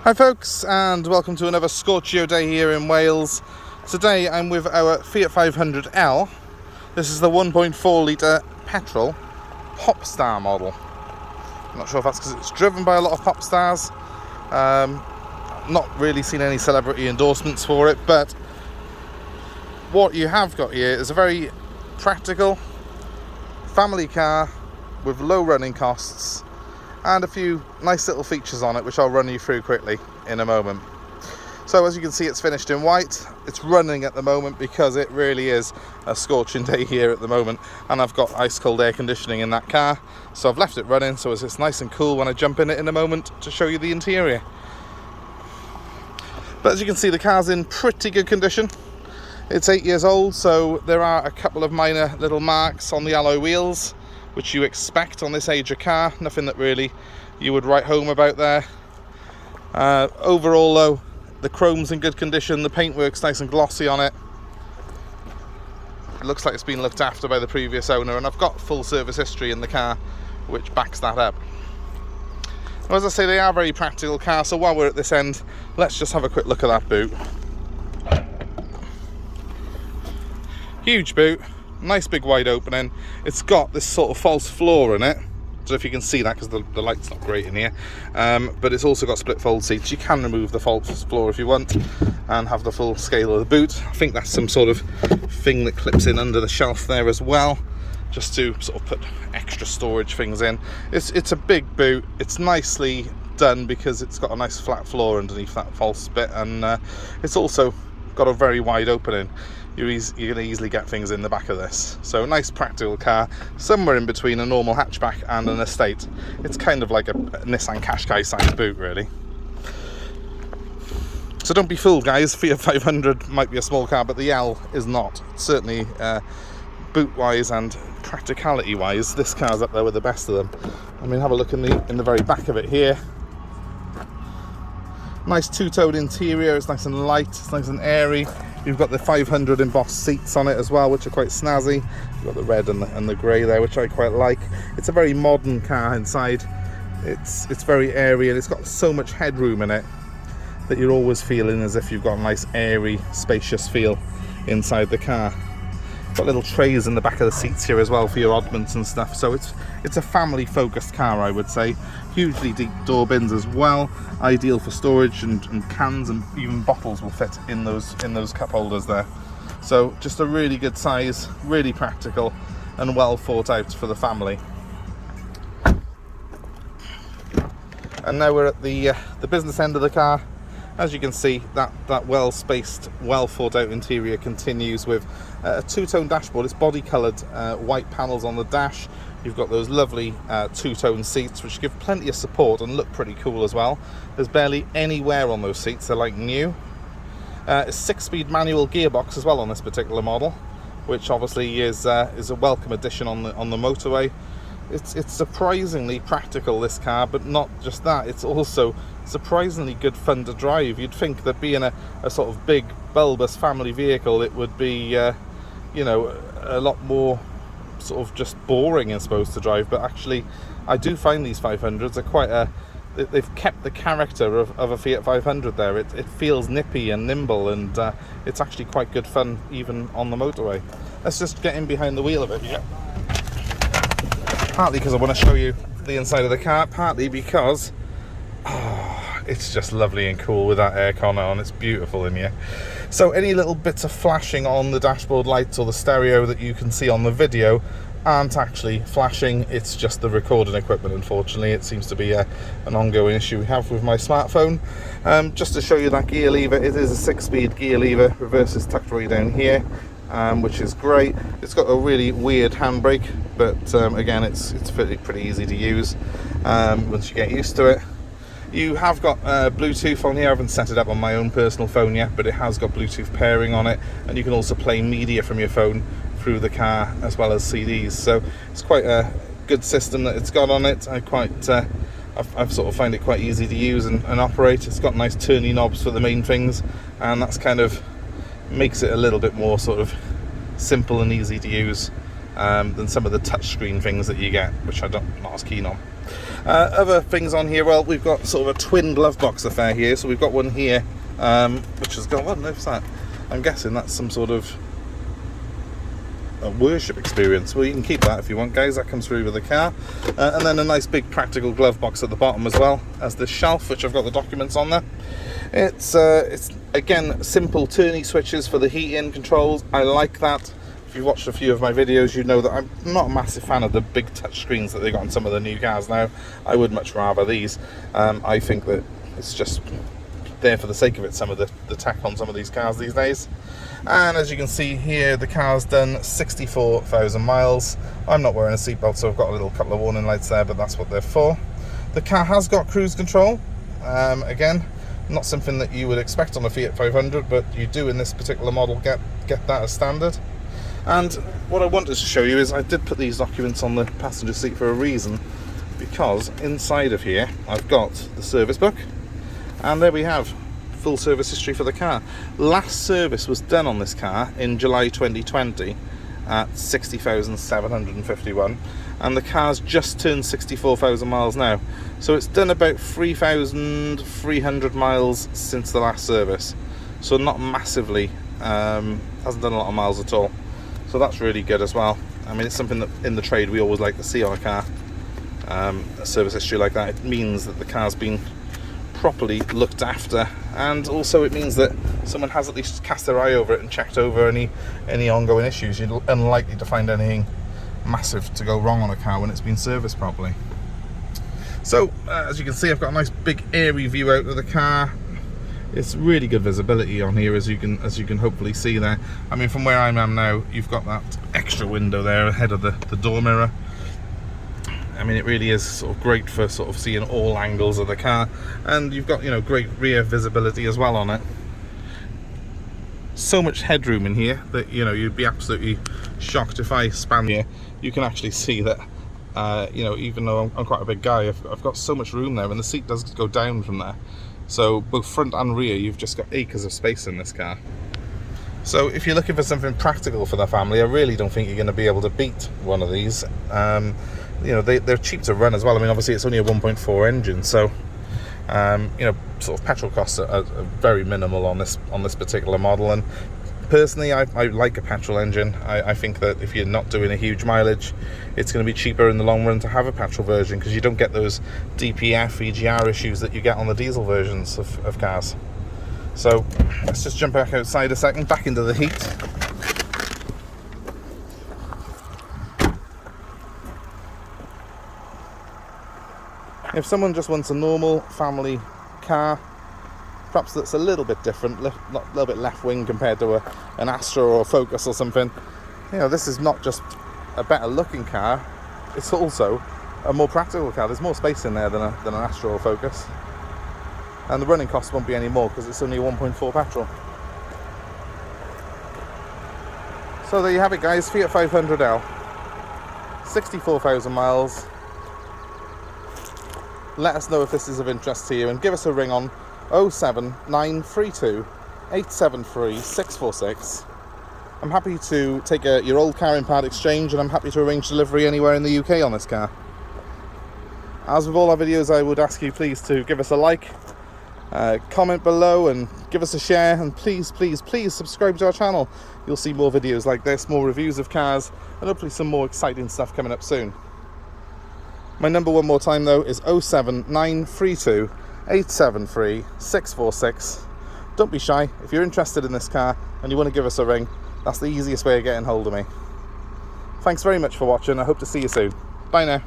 Hi folks, and welcome to another Scorchio day here in Wales. Today I'm with our Fiat 500L. This is the 1.4 litre petrol Popstar model. I'm not sure if that's because it's driven by a lot of pop stars. Not really seen any celebrity endorsements for it, but what you have got here is a very practical family car with low running costs and a few nice little features on it, which I'll run you through quickly in a moment. So as you can see, it's finished in white. It's running at the moment because it really is a scorching day here at the moment, and I've got ice cold air conditioning in that car, so I've left it running so it's nice and cool when I jump in it in a moment to show you the interior. But as you can see, the car's in pretty good condition. It's 8 years old, so there are a couple of minor little marks on the alloy wheels, which you expect on this age of car. Nothing that really you would write home about there. Overall though, the chrome's in good condition, the paintwork's nice and glossy on it. It looks like it's been looked after by the previous owner, and I've got full service history in the car which backs that up. Well, as I say, they are very practical cars, so while we're at this end, let's just have a quick look at that boot. Huge boot, nice big wide opening. It's got this sort of false floor in it. I don't know if you can see that because the light's not great in here, but it's also got split fold seats. You can remove the false floor if you want and have the full scale of the boot. I think that's some sort of thing that clips in under the shelf there as well, just to sort of put extra storage things in. It's a big boot. It's nicely done because it's got a nice flat floor underneath that false bit, and it's also got a very wide opening. You're going to easily get things in the back of this. So nice practical car, somewhere in between a normal hatchback and an estate. It's kind of like a Nissan Qashqai size boot, really. So don't be fooled, guys. Fiat 500 might be a small car, but the L is not. Certainly boot-wise and practicality-wise, this car's up there with the best of them. I mean, have a look in the very back of it here. Nice two-tone interior. It's nice and light. It's nice and airy. You've got the 500 embossed seats on it as well, which are quite snazzy. You've got the red and the grey there, which I quite like. It's a very modern car inside. It's very airy, and it's got so much headroom in it that you're always feeling as if you've got a nice airy, spacious feel inside the car. Got little trays in the back of the seats here as well for your oddments and stuff. So it's a family-focused car, I would say. Hugely deep door bins as well, ideal for storage, and cans and even bottles will fit in those cup holders there. So just a really good size, really practical, and well thought out for the family. And now we're at the business end of the car. As you can see, that well-spaced, well-thought-out interior continues with a two-tone dashboard. It's body-coloured white panels on the dash. You've got those lovely two-tone seats, which give plenty of support and look pretty cool as well. There's barely any wear on those seats. They're like new. It's 6-speed manual gearbox as well on this particular model, which obviously is a welcome addition on the motorway. It's surprisingly practical, this car, but not just that, it's also surprisingly good fun to drive. You'd think that being a sort of big bulbous family vehicle, it would be you know, a lot more sort of just boring, I suppose, to drive, but actually I do find these 500s are quite they've kept the character of a Fiat 500 there. It feels nippy and nimble, and it's actually quite good fun even on the motorway. Let's just get in behind the wheel of it. Yeah. Partly because I want to show you the inside of the car, partly because it's just lovely and cool with that aircon on. It's beautiful in here. So any little bits of flashing on the dashboard lights or the stereo that you can see on the video aren't actually flashing. It's just the recording equipment, unfortunately. It seems to be an ongoing issue we have with my smartphone. Just to show you that gear lever, it is a 6-speed gear lever. Reverse is tucked right down here, which is great. It's got a really weird handbrake, but again, it's pretty easy to use once you get used to it. You have got Bluetooth on here. I haven't set it up on my own personal phone yet, but it has got Bluetooth pairing on it, and you can also play media from your phone through the car as well as CDs. So it's quite a good system that it's got on it. I've sort of find it quite easy to use and operate. It's got nice turny knobs for the main things, and that's kind of makes it a little bit more sort of simple and easy to use than some of the touchscreen things that you get, which I'm not as keen on. Other things on here, well, we've got sort of a twin glove box affair here. So we've got one here, which has got, what on earth's that? I'm guessing that's some sort of a worship experience. Well, you can keep that if you want, guys. That comes through with the car. And then a nice big practical glove box at the bottom as well as this shelf, which I've got the documents on there. It's again, simple turny switches for the heat-in controls. I like that. If you've watched a few of my videos, you know that I'm not a massive fan of the big touch screens that they got on some of the new cars now. I would much rather these. I think that it's just there for the sake of it, some of the tech on some of these cars these days. And as you can see here, the car's done 64,000 miles. I'm not wearing a seatbelt, so I've got a little couple of warning lights there, but that's what they're for. The car has got cruise control. Again, not something that you would expect on a Fiat 500, but you do in this particular model get that as standard. And what I wanted to show you is I did put these documents on the passenger seat for a reason, because inside of here I've got the service book, and there we have full service history for the car. Last service was done on this car in July 2020 at 60,751, and the car's just turned 64,000 miles now, so it's done about 3,300 miles since the last service, so not massively, hasn't done a lot of miles at all, so that's really good as well. I mean, it's something that in the trade we always like to see on a car, a service history like that. It means that the car's been properly looked after, and also it means that someone has at least cast their eye over it and checked over any ongoing issues. You're unlikely to find anything massive to go wrong on a car when it's been serviced properly. So as you can see, I've got a nice big airy view out of the car. It's really good visibility on here, as you can hopefully see there. I mean, from where I am now, you've got that extra window there ahead of the door mirror. I mean, it really is sort of great for sort of seeing all angles of the car, and you've got, you know, great rear visibility as well on it. So much headroom in here that, you know, you'd be absolutely shocked if I span here. You can actually see that, you know, even though I'm quite a big guy, I've got so much room there, and the seat does go down from there. So both front and rear, you've just got acres of space in this car. So if you're looking for something practical for the family, I really don't think you're going to be able to beat one of these. You know, they're cheap to run as well. I mean, obviously it's only a 1.4 engine, so you know, sort of petrol costs are very minimal on this particular model. And personally, I like a petrol engine. I think that if you're not doing a huge mileage, it's going to be cheaper in the long run to have a petrol version, because you don't get those DPF, EGR issues that you get on the diesel versions of cars. So let's just jump back outside a second, back into the heat. If someone just wants a normal family car, perhaps that's a little bit different, a little bit left wing compared to an Astra or a Focus or something, you know, this is not just a better looking car, it's also a more practical car. There's more space in there than an Astra or Focus, and the running costs won't be any more because it's only a 1.4 petrol. So there you have it, guys. Fiat 500L, 64,000 miles. Let us know if this is of interest to you, and give us a ring on 07932 873 646. I'm happy to take your old car in part exchange, and I'm happy to arrange delivery anywhere in the UK on this car. As with all our videos, I would ask you please to give us a like, comment below, and give us a share, and please subscribe to our channel. You'll see more videos like this, more reviews of cars, and hopefully some more exciting stuff coming up soon. My number one more time though is 07932 873 646. Don't be shy. If you're interested in this car and you want to give us a ring, that's the easiest way of getting hold of me. Thanks very much for watching. I hope to see you soon. Bye now.